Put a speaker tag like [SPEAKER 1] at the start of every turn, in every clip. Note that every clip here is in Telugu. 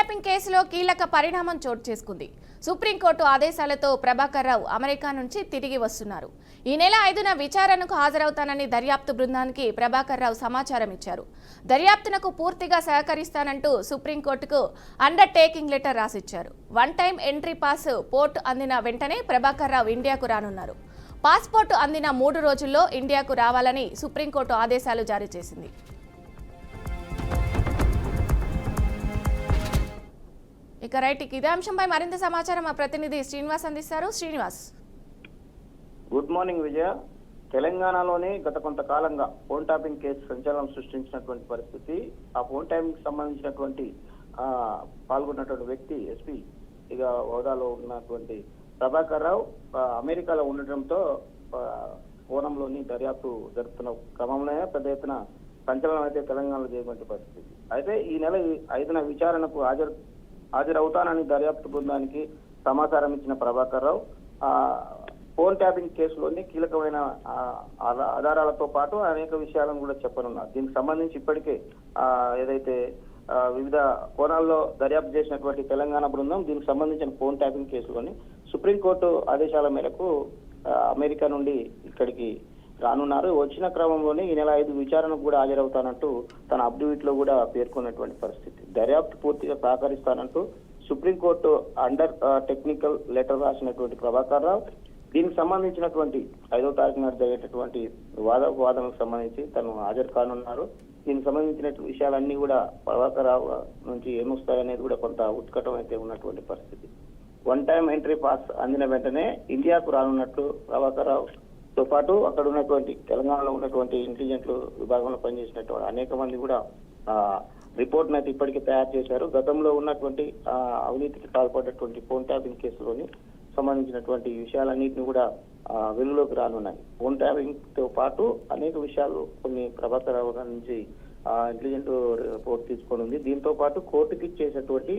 [SPEAKER 1] ట్యాపింగ్ కేసులో కీలక పరిణామం చోటు చేసుకుంది. సుప్రీంకోర్టు ఆదేశాలతో ప్రభాకర్ రావు అమెరికా నుంచి తిరిగి వస్తున్నారు. ఈ నెల 5న విచారణకు హాజరవుతానని దర్యాప్తు బృందానికి ప్రభాకర్ రావు సమాచారం ఇచ్చారు. దర్యాప్తునకు పూర్తిగా సహకరిస్తానంటూ సుప్రీంకోర్టుకు అండర్ టేకింగ్ లెటర్ రాసిచ్చారు. One time entry passport అందిన వెంటనే ప్రభాకర్ రావు ఇండియాకు రానున్నారు. పాస్పోర్టు అందిన 3 రోజుల్లో ఇండియాకు రావాలని సుప్రీంకోర్టు ఆదేశాలు జారీ చేసింది. ఇక రైట్ ఇదే అంశంపై మరింత సమాచారం మా ప్రతినిధి శ్రీనివాస్ అందిస్తారు. శ్రీనివాస్,
[SPEAKER 2] గుడ్ మార్నింగ్ విజయ. తెలంగాణలోనే గత కొంతకాలంగా ఫోన్ ట్యాపింగ్ కేసు సంచలనం సృష్టించినటువంటి పరిస్థితి. ఆ ఫోన్ ట్యాపింగ్ సంబంధించినటువంటి పాల్గొన్నటువంటి వ్యక్తి ఎస్పీ ఇక హోదాలో ఉన్నటువంటి ప్రభాకర్ రావు అమెరికాలో ఉండటంతో కోణంలోని దర్యాప్తు జరుపుతున్న క్రమంలోనే పెద్ద ఎత్తున సంచలనం అయితే తెలంగాణలో చేయబడిన పరిస్థితి. అయితే ఈ నెల 5న విచారణకు హాజరవుతానని దర్యాప్తు బృందానికి సమాచారం ఇచ్చిన ప్రభాకర్ రావు ఫోన్ ట్యాపింగ్ కేసులోని కీలకమైన ఆధారాలతో పాటు అనేక విషయాలను కూడా చెప్పనున్నారు. దీనికి సంబంధించి ఇప్పటికే ఏదైతే వివిధ కోణాల్లో దర్యాప్తు చేసినటువంటి తెలంగాణ బృందం దీనికి సంబంధించిన ఫోన్ ట్యాపింగ్ కేసులోని సుప్రీంకోర్టు ఆదేశాల మేరకు అమెరికా నుండి ఇక్కడికి రానున్నారు. వచ్చిన క్రమంలోనే ఈ నెల 5 విచారణకు కూడా హాజరవుతానంటూ తన అప్డేట్ లో కూడా పేర్కొన్నటువంటి పరిస్థితి. దర్యాప్తు పూర్తిగా సహకరిస్తానంటూ సుప్రీంకోర్టు అండర్ టెక్నికల్ లెటర్ రాసినటువంటి ప్రభాకర్ రావు దీనికి సంబంధించినటువంటి 5వ తారీఖు నాడు జరిగేటటువంటి వాదనకు సంబంధించి తను హాజరు కానున్నారు. దీనికి సంబంధించిన విషయాలన్నీ కూడా ప్రభాకర్ రావు నుంచి ఏమొస్తాయనేది కూడా కొంత ఉత్కటం అయితే ఉన్నటువంటి పరిస్థితి. వన్ టైం ఎంట్రీ పాస్ అందిన వెంటనే ఇండియాకు రానున్నట్లు ప్రభాకర్ రావు తో పాటు అక్కడ ఉన్నటువంటి తెలంగాణలో ఉన్నటువంటి ఇంటెలిజెంట్ విభాగంలో పనిచేసినటువంటి అనేక మంది కూడా రిపోర్ట్ అయితే ఇప్పటికే తయారు చేశారు. గతంలో ఉన్నటువంటి అవినీతికి పాల్పడేటువంటి ఫోన్ ట్యాపింగ్ కేసులోని సంబంధించినటువంటి విషయాలన్నింటినీ కూడా వెలుగులోకి రానున్నాయి. ఫోన్ ట్యాపింగ్ తో పాటు అనేక విషయాలు కొన్ని ప్రభాకర్ రావు నుంచి ఇంటెలిజెంట్ రిపోర్ట్ తీసుకొని ఉంది. దీంతో పాటు కోర్టుకి ఇచ్చేసేటువంటి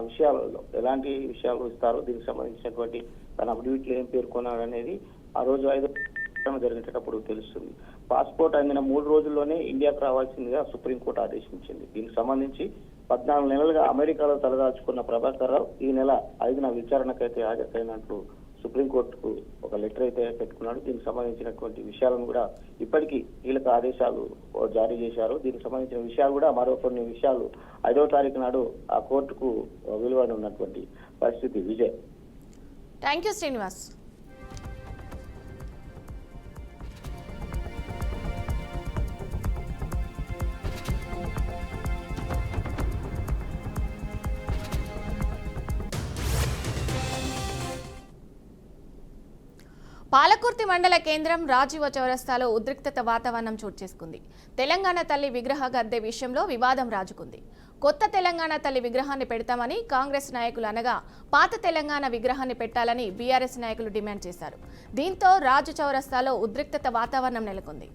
[SPEAKER 2] విషయాలలో ఎలాంటి విషయాలు ఇస్తారో దీనికి సంబంధించినటువంటి తన అఫిడవిట్లో ఏం పేర్కొన్నారు అనేది ఆ రోజు 5 జరిగేటప్పుడు తెలుస్తుంది. పాస్పోర్ట్ అందిన 3 రోజుల్లోనే ఇండియాకు రావాల్సిందిగా సుప్రీంకోర్టు ఆదేశించింది. దీనికి సంబంధించి 14 నెలలుగా అమెరికాలో తలదాచుకున్న ప్రభాకర్ రావు ఈ నెల 5న విచారణకైతే హాజరైనట్లు సుప్రీంకోర్టుకు ఒక లెటర్ అయితే పెట్టుకున్నాడు. దీనికి సంబంధించినటువంటి విషయాలను కూడా ఇప్పటికీ కీలక ఆదేశాలు జారీ చేశారు. దీనికి సంబంధించిన విషయాలు కూడా మరో కొన్ని విషయాలు 5వ తారీఖు నాడు ఆ కోర్టుకు వెలువడనున్నటువంటి పరిస్థితి. Vijay,
[SPEAKER 1] thank you Srinivas. పాలకుర్తి మండల కేంద్రం రాజీవ చౌరస్తాలో ఉద్రిక్తత వాతావరణం చోటు చేసుకుంది. తెలంగాణ తల్లి విగ్రహ గద్దె విషయంలో వివాదం రాజుకుంది. కొత్త తెలంగాణ తల్లి విగ్రహాన్ని పెడతామని కాంగ్రెస్ నాయకులు అనగా పాత తెలంగాణ విగ్రహాన్ని పెట్టాలని బీఆర్ఎస్ నాయకులు డిమాండ్ చేశారు. దీంతో రాజు చౌరస్తాలో ఉద్రిక్తత వాతావరణం నెలకొంది.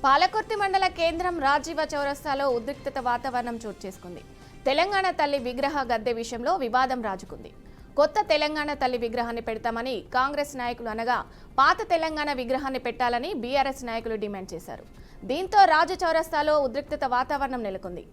[SPEAKER 1] పాలకుర్తి మండల కేంద్రం రాజీవ చౌరస్తాలో ఉద్రిక్తత వాతావరణం చోటు చేసుకుంది. తెలంగాణ తల్లి విగ్రహ గద్దె విషయంలో వివాదం రాజుకుంది. కొత్త తెలంగాణ తల్లి విగ్రహాన్ని పెడతామని కాంగ్రెస్ నాయకులు అనగా పాత తెలంగాణ విగ్రహాన్ని పెట్టాలని బీఆర్ఎస్ నాయకులు డిమాండ్ చేశారు. దీంతో రాజు చౌరస్తాలో ఉద్రిక్తత వాతావరణం నెలకొంది.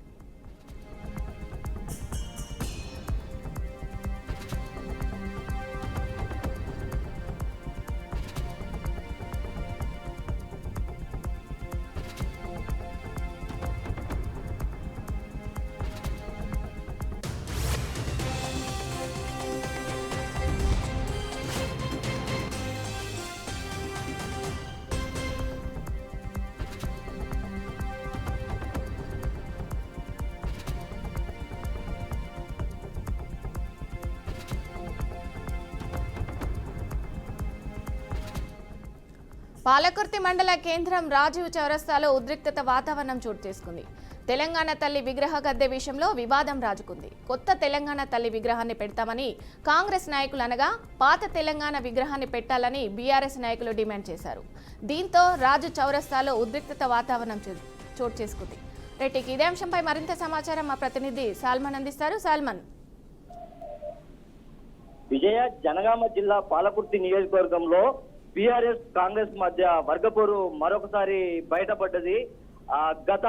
[SPEAKER 1] పాలకుర్తి మండల కేంద్రం రాజీవ్ చౌరస్తాలో ఉద్రిక్తత వాతావరణం చోటు చేసుకుంది. తెలంగాణ తల్లి విగ్రహ గద్దె విషయంలో వివాదం రాజుకుంది. కొత్త తెలంగాణ తల్లి విగ్రహాన్ని పెడతామని కాంగ్రెస్ నాయకులు అనగా పాత తెలంగాణ విగ్రహాన్ని పెట్టాలని బీఆర్ఎస్ నాయకులు డిమాండ్ చేశారు. దీంతో రాజు చౌరస్తాలో ఉద్రిక్తత వాతావరణం చోటు చేసుకుంది. రైట్, ఇదే అంశంపై మరింత సమాచారం మా ప్రతినిధి సాల్మన్ అందిస్తారు. సాల్మన్.
[SPEAKER 3] విజయ, జనగామ జిల్లా పాలకుర్తి నియోజకవర్గంలో బీఆర్ఎస్ కాంగ్రెస్ మధ్య వర్గపోరు మరొకసారి బయటపడ్డది. గత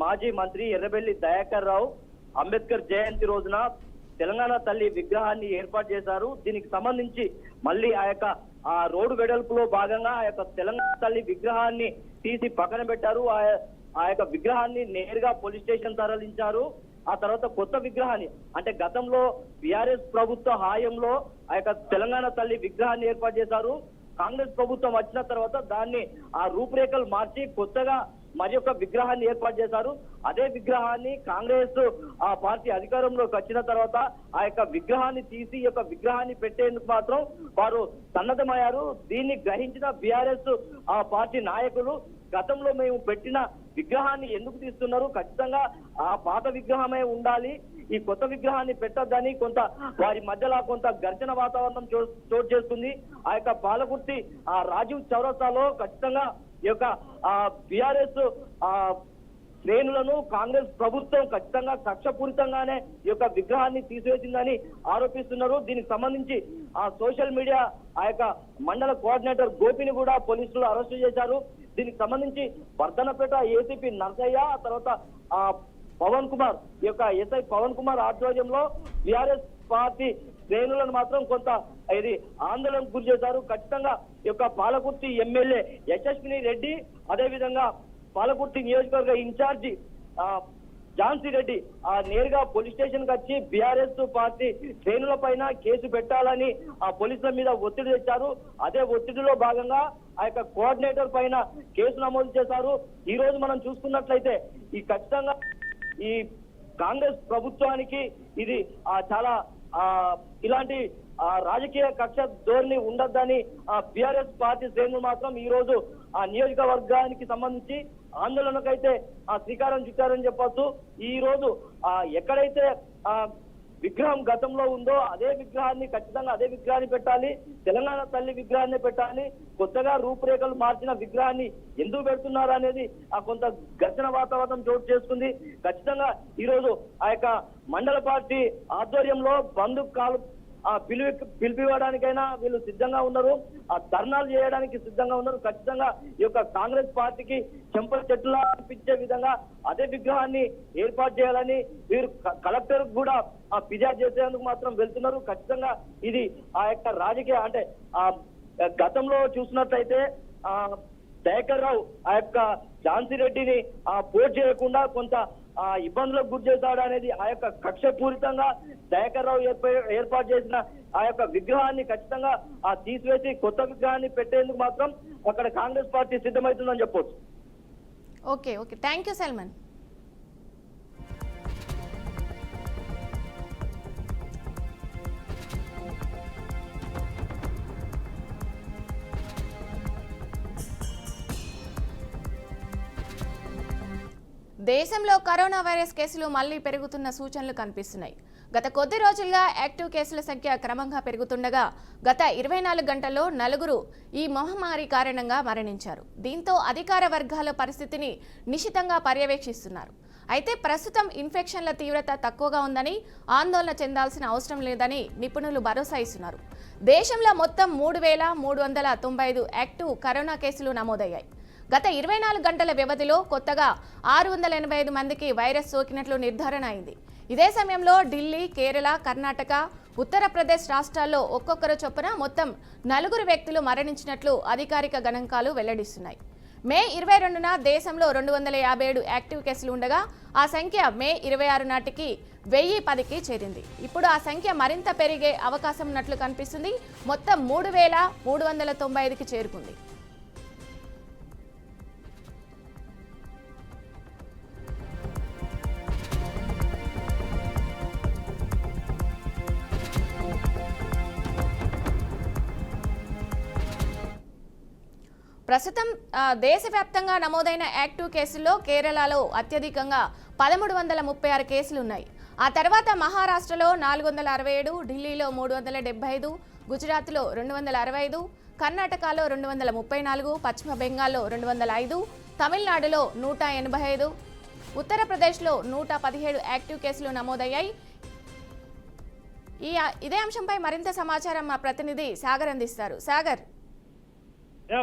[SPEAKER 3] మాజీ మంత్రి ఎర్రబెల్లి దయాకర్ రావు అంబేద్కర్ జయంతి రోజున తెలంగాణ తల్లి విగ్రహాన్ని ఏర్పాటు చేశారు. దీనికి సంబంధించి మళ్ళీ ఆ రోడ్డు వెడల్పులో భాగంగా ఆ యొక్క తెలంగాణ తల్లి విగ్రహాన్ని తీసి పక్కన పెట్టారు. ఆ యొక్క విగ్రహాన్ని నేరుగా పోలీస్ స్టేషన్ తరలించారు. ఆ తర్వాత కొత్త విగ్రహాన్ని, అంటే గతంలో బీఆర్ఎస్ ప్రభుత్వ హాయంలో ఆ యొక్క తెలంగాణ తల్లి విగ్రహాన్ని ఏర్పాటు చేశారు. కాంగ్రెస్ ప్రభుత్వం వచ్చిన తర్వాత దాన్ని ఆ రూపురేఖలు మార్చి కొత్తగా మరి ఒక విగ్రహాన్ని ఏర్పాటు చేశారు. అదే విగ్రహాన్ని కాంగ్రెస్ పార్టీ అధికారంలోకి వచ్చిన తర్వాత ఆ యొక్క విగ్రహాన్ని తీసి ఈ యొక్క విగ్రహాన్ని పెట్టేందుకు మాత్రం వారు సన్నద్ధమయ్యారు. దీన్ని గ్రహించిన బీఆర్ఎస్ పార్టీ నాయకులు గతంలో మేము పెట్టిన విగ్రహాన్ని ఎందుకు తీస్తున్నారు, ఖచ్చితంగా ఆ పాత విగ్రహమే ఉండాలి, ఈ కొత్త విగ్రహాన్ని పెట్టొద్దని కొంత వారి మధ్యలో కొంత ఘర్షణ వాతావరణం చోటు చేస్తుంది. ఆ యొక్క పాలకుర్తి రాజీవ్ చౌరస్తాలో ఖచ్చితంగా ఈ యొక్క బీఆర్ఎస్ శ్రేణులను కాంగ్రెస్ ప్రభుత్వం ఖచ్చితంగా కక్షపూరితంగానే ఈ యొక్క విగ్రహాన్ని తీసివేసిందని ఆరోపిస్తున్నారు. దీనికి సంబంధించి సోషల్ మీడియా ఆ యొక్క మండల కోఆర్డినేటర్ గోపిని కూడా పోలీసులు అరెస్టు చేశారు. దీనికి సంబంధించి వర్ధనపేట ఏసీపీ నర్సయ్య, తర్వాత పవన్ కుమార్, ఈ యొక్క ఎస్ఐ పవన్ కుమార్ ఆధ్వర్యంలో బీఆర్ఎస్ పార్టీ శ్రేణులను మాత్రం కొంత ఇది ఆందోళనకు గురి చేశారు. ఖచ్చితంగా ఈ యొక్క పాలకుర్తి ఎమ్మెల్యే యశస్విని రెడ్డి, అదేవిధంగా పాలకుర్తి నియోజకవర్గ ఇన్ఛార్జి ఝాన్సీ రెడ్డి నేరుగా పోలీస్ స్టేషన్ కి వచ్చి బీఆర్ఎస్ పార్టీ శ్రేణుల పైన కేసు పెట్టాలని పోలీసుల మీద ఒత్తిడి తెచ్చారు. అదే ఒత్తిడిలో భాగంగా ఆ యొక్క కోఆర్డినేటర్ పైన కేసు నమోదు చేశారు. ఈ రోజు మనం చూసుకున్నట్లయితే ఈ ఖచ్చితంగా ఈ కాంగ్రెస్ ప్రభుత్వానికి ఇది చాలా ఇలాంటి రాజకీయ కక్ష ధోరణి ఉండొద్దని బీఆర్ఎస్ పార్టీ శ్రేణులు మాత్రం ఈ రోజు ఆ నియోజకవర్గానికి సంబంధించి ఆందోళనకైతే శ్రీకారం చుట్టారని చెప్పొచ్చు. ఈ రోజు ఎక్కడైతే విగ్రహం గతంలో ఉందో అదే విగ్రహాన్ని ఖచ్చితంగా అదే విగ్రహాన్ని పెట్టాలి, తెలంగాణ తల్లి విగ్రహాన్ని పెట్టాలి, కొత్తగా రూపురేఖలు మార్చిన విగ్రహాన్ని ఎందుకు పెడుతున్నారు అనేది కొంత ఘర్షణ వాతావరణం చోటు చేసుకుంది. ఖచ్చితంగా ఈ రోజు ఆ యొక్క మండల పార్టీ ఆధ్వర్యంలో బంధు పిలిపివ్వడానికైనా వీళ్ళు సిద్ధంగా ఉన్నారు, ధర్నాలు చేయడానికి సిద్ధంగా ఉన్నారు. ఖచ్చితంగా ఈ యొక్క కాంగ్రెస్ పార్టీకి చెంప చెట్టులా అనిపించే విధంగా అదే విగ్రహాన్ని ఏర్పాటు చేయాలని వీరు కలెక్టర్ కూడా ఫిర్యాదు చేసేందుకు మాత్రం వెళ్తున్నారు. ఖచ్చితంగా ఇది ఆ యొక్క రాజకీయ, అంటే గతంలో చూసినట్లయితే దయాకర్ రావు ఆ యొక్క ఝాన్సీ రెడ్డిని పోటీ చేయకుండా కొంత ఇబ్బందులకు గురి చేశాడు అనేది ఆ యొక్క కక్షపూరితంగా దయాకర్ రావు ఏర్పాటు చేసిన ఆ యొక్క విగ్రహాన్ని ఖచ్చితంగా తీసివేసి కొత్త విగ్రహాన్ని పెట్టేందుకు మాత్రం అక్కడ కాంగ్రెస్ పార్టీ సిద్ధమవుతుందని చెప్పొచ్చు.
[SPEAKER 1] Okay, thank you Salman. దేశంలో కరోనా వైరస్ కేసులు మళ్లీ పెరుగుతున్న సూచనలు కనిపిస్తున్నాయి. గత కొద్ది రోజులుగా యాక్టివ్ కేసుల సంఖ్య క్రమంగా పెరుగుతుండగా గత 24 గంటల్లో 4 ఈ మహమ్మారి కారణంగా మరణించారు. దీంతో అధికార వర్గాల పరిస్థితిని నిశితంగా పర్యవేక్షిస్తున్నారు. అయితే ప్రస్తుతం ఇన్ఫెక్షన్ల తీవ్రత తక్కువగా ఉందని ఆందోళన చెందాల్సిన అవసరం లేదని నిపుణులు భరోసా ఇస్తున్నారు. దేశంలో మొత్తం 3,395 యాక్టివ్ కరోనా కేసులు నమోదయ్యాయి. గత 24 గంటల వ్యవధిలో కొత్తగా 685 మందికి వైరస్ సోకినట్లు నిర్ధారణ అయింది. ఇదే సమయంలో ఢిల్లీ, కేరళ, కర్ణాటక, ఉత్తరప్రదేశ్ రాష్ట్రాల్లో ఒక్కొక్కరు చొప్పున మొత్తం 4 వ్యక్తులు మరణించినట్లు అధికారిక గణాంకాలు వెల్లడిస్తున్నాయి. మే 22న దేశంలో 257 యాక్టివ్ కేసులు ఉండగా ఆ సంఖ్య మే 26 నాటికి 1010కి చేరింది. ఇప్పుడు ఆ సంఖ్య మరింత పెరిగే అవకాశం ఉన్నట్లు కనిపిస్తుంది. మొత్తం 3,395కి చేరుకుంది. ప్రస్తుతం దేశవ్యాప్తంగా నమోదైన యాక్టివ్ కేసుల్లో కేరళలో అత్యధికంగా 1336 కేసులు ఉన్నాయి. ఆ తర్వాత మహారాష్ట్రలో 467, ఢిల్లీలో 375, గుజరాత్లో 265, కర్ణాటకలో 234, పశ్చిమ బెంగాల్లో 205, తమిళనాడులో 185, ఉత్తరప్రదేశ్లో 117 యాక్టివ్ కేసులు నమోదయ్యాయి. ఇదే అంశంపై మరింత సమాచారం మా ప్రతినిధి సాగర్ అందిస్తారు. సాగర్,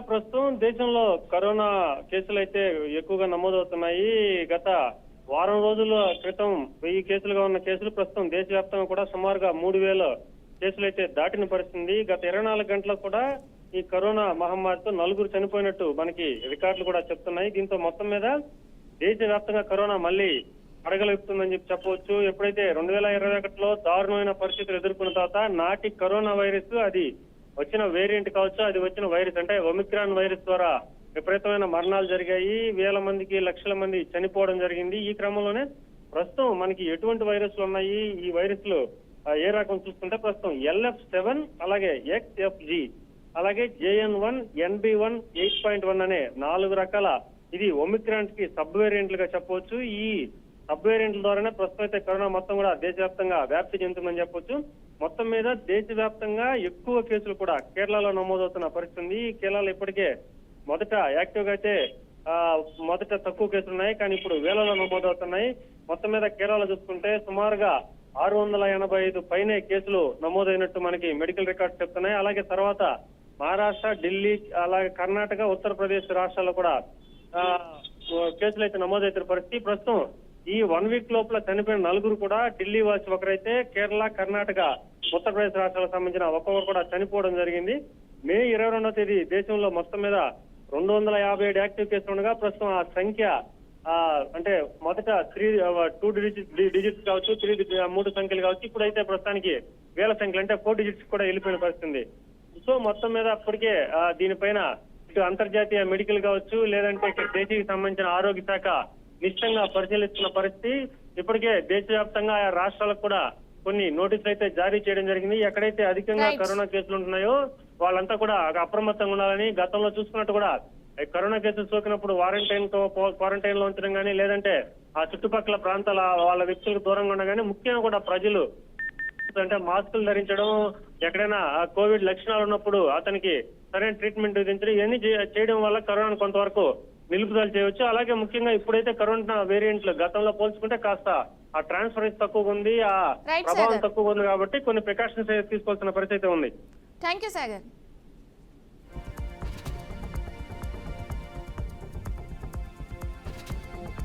[SPEAKER 4] ప్రస్తుతం దేశంలో కరోనా కేసులు అయితే ఎక్కువగా నమోదవుతున్నాయి. గత వారం రోజుల క్రితం 1000 కేసులుగా ఉన్న కేసులు ప్రస్తుతం దేశవ్యాప్తంగా కూడా సుమారుగా 3000 కేసులు అయితే దాటిన పరిస్థితి. గత 24 గంటల్లో కూడా ఈ కరోనా మహమ్మారితో 4 చనిపోయినట్టు మనకి రికార్డులు కూడా చెప్తున్నాయి. దీంతో మొత్తం మీద దేశవ్యాప్తంగా కరోనా మళ్ళీ అడగలుపుతుందని చెప్పవచ్చు. ఎప్పుడైతే 2021లో దారుణమైన పరిస్థితులు ఎదుర్కొన్న తర్వాత నాటి కరోనా వైరస్ అది వచ్చిన వేరియంట్ కావచ్చు, అది వచ్చిన వైరస్ అంటే ఒమిక్రాన్ వైరస్ ద్వారా విపరీతమైన మరణాలు జరిగాయి. వేల మందికి, లక్షల మంది చనిపోవడం జరిగింది. ఈ క్రమంలోనే ప్రస్తుతం మనకి ఎటువంటి వైరస్లు ఉన్నాయి, ఈ వైరస్లు ఏ రకం చూస్తుంటే ప్రస్తుతం LF7, అలాగే XFG, అలాగే JN1, NB1, 8.1 అనే 4 రకాల ఇది ఒమిక్రాన్ కి సబ్ వేరియంట్లుగా చెప్పవచ్చు. ఈ సబ్ వేరియంట్ల ద్వారానే ప్రస్తుతం అయితే కరోనా మొత్తం కూడా దేశవ్యాప్తంగా వ్యాప్తి చెందుతుందని చెప్పొచ్చు. మొత్తం మీద దేశవ్యాప్తంగా ఎక్కువ కేసులు కూడా కేరళలో నమోదవుతున్న పరిస్థితి ఉంది. కేరళలో ఇప్పటికే మొదట యాక్టివ్ గా అయితే మొదట తక్కువ కేసులు ఉన్నాయి, కానీ ఇప్పుడు వేలలో నమోదవుతున్నాయి. మొత్తం మీద కేరళలో చూసుకుంటే సుమారుగా 685 పైనే కేసులు నమోదైనట్టు మనకి మెడికల్ రికార్డ్స్ చెప్తున్నాయి. అలాగే తర్వాత మహారాష్ట్ర, ఢిల్లీ, అలాగే కర్ణాటక, ఉత్తరప్రదేశ్ రాష్ట్రాల్లో కూడా కేసులు అయితే నమోదవుతున్న పరిస్థితి. ప్రస్తుతం ఈ 1 వీక్ లోపల చనిపోయిన 4 కూడా ఢిల్లీ వాసి ఒకరైతే, కేరళ, కర్ణాటక, ఉత్తరప్రదేశ్ రాష్ట్రాలకు సంబంధించిన ఒక్కొక్కరు కూడా చనిపోవడం జరిగింది. మే 22వ తేదీ దేశంలో మొత్తం మీద 257 యాక్టివ్ కేసులు ఉండగా ప్రస్తుతం ఆ సంఖ్య అంటే మొదట 2 డిజిట్స్ కావచ్చు, 3 సంఖ్యలు కావచ్చు, ఇప్పుడైతే ప్రస్తుతానికి వేల సంఖ్యలు అంటే 4 డిజిట్స్ కూడా వెళ్ళిపోయిన పరిస్థితి. సో మొత్తం మీద అప్పటికే దీనిపైన ఇటు అంతర్జాతీయ మెడికల్ కావచ్చు, లేదంటే దేశానికి సంబంధించిన ఆరోగ్య శాఖ నిశ్చితంగా పరిశీలిస్తున్న పరిస్థితి. ఇప్పటికే దేశవ్యాప్తంగా ఆయా రాష్ట్రాలకు కూడా కొన్ని నోటీసులు అయితే జారీ చేయడం జరిగింది. ఎక్కడైతే అధికంగా కరోనా కేసులు ఉంటున్నాయో వాళ్ళంతా కూడా అప్రమత్తంగా ఉండాలని, గతంలో చూసుకున్నట్టు కూడా కరోనా కేసులు సోకినప్పుడు క్వారంటైన్ లో ఉంచడం కానీ, లేదంటే ఆ చుట్టుపక్కల ప్రాంతాల వాళ్ళ వ్యక్తులకు దూరంగా ఉండడం కానీ, ముఖ్యంగా కూడా ప్రజలు అంటే మాస్కులు ధరించడం, ఎక్కడైనా కోవిడ్ లక్షణాలు ఉన్నప్పుడు అతనికి సరైన ట్రీట్మెంట్ విధించడం, ఇవన్నీ చేయడం వల్ల కరోనాను కొంతవరకు నిలుపుదల చేయవచ్చు. అలాగే ముఖ్యంగా ఇప్పుడైతే కరోనా వేరియంట్లు గతంలో పోల్చుకుంటే కాస్త ఆ ట్రాన్స్ఫరెన్స్ తక్కువగా ఉంది, ఆ ప్రభావం తక్కువగా ఉంది కాబట్టి కొన్ని ప్రికాషన్స్ తీసుకోవాల్సిన పరిస్థితి ఉంది.
[SPEAKER 1] Thank you Sagar.